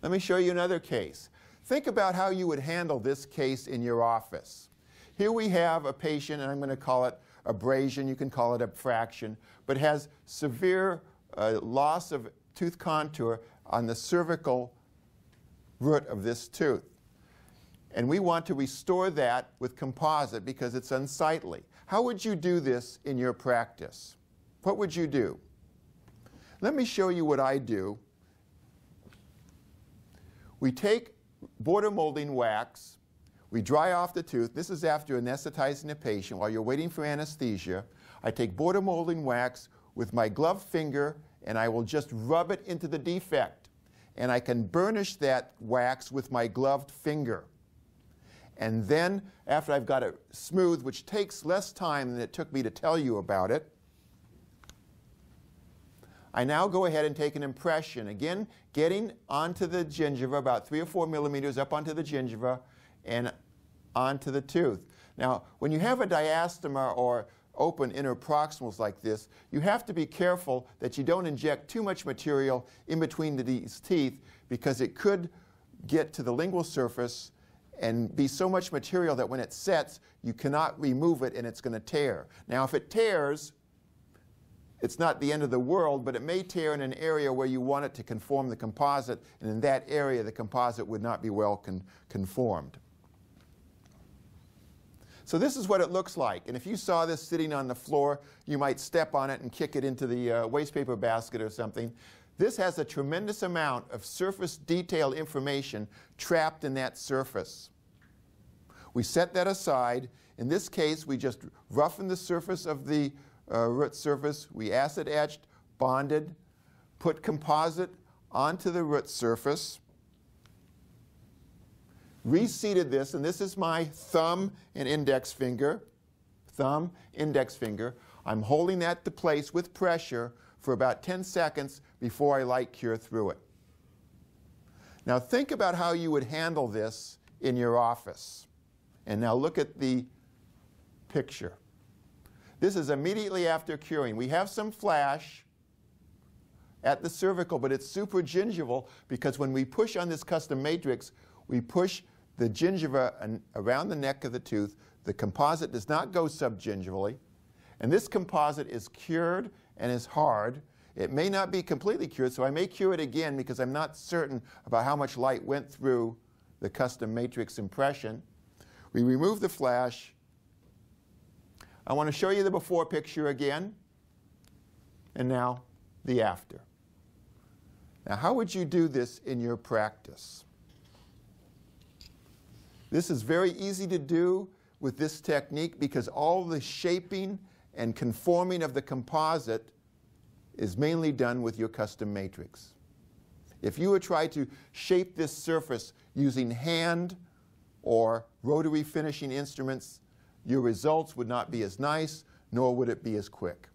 Let me show you another case. Think about how you would handle this case in your office. Here we have a patient, and I'm going to call it abrasion, you can call it abfraction, but has severe loss of tooth contour on the cervical root of this tooth. And we want to restore that with composite because it's unsightly. How would you do this in your practice? What would you do? Let me show you what I do. We take border molding wax, we dry off the tooth. This is after anesthetizing the patient while you're waiting for anesthesia. I take border molding wax with my gloved finger and I will just rub it into the defect. And I can burnish that wax with my gloved finger. And then, after I've got it smooth, which takes less time than it took me to tell you about it, I now go ahead and take an impression, again, getting onto the gingiva, about 3 or 4 millimeters up onto the gingiva and onto the tooth. Now, when you have a diastema or open interproximals like this, you have to be careful that you don't inject too much material in between these teeth because it could get to the lingual surface and be so much material that when it sets, you cannot remove it and it's going to tear. Now, if it tears, it's not the end of the world, but it may tear in an area where you want it to conform the composite, and in that area, the composite would not be well conformed. So this is what it looks like. And if you saw this sitting on the floor, you might step on it and kick it into the waste paper basket or something. This has a tremendous amount of surface detail information trapped in that surface. We set that aside. In this case, we just roughen the surface of the root surface. We acid etched, bonded, put composite onto the root surface, reseated this, and this is my thumb and index finger. Thumb, index finger. I'm holding that to place with pressure for about 10 seconds before I light cure through it. Now think about how you would handle this in your office. And now look at the picture. This is immediately after curing. We have some flash at the cervical, but it's supragingival because when we push on this custom matrix, we push the gingiva around the neck of the tooth. The composite does not go subgingivally. And this composite is cured and is hard. It may not be completely cured, so I may cure it again because I'm not certain about how much light went through the custom matrix impression. We remove the flash. I want to show you the before picture again, and now the after. Now, how would you do this in your practice? This is very easy to do with this technique because all the shaping and conforming of the composite is mainly done with your custom matrix. If you would try to shape this surface using hand or rotary finishing instruments, your results would not be as nice, nor would it be as quick.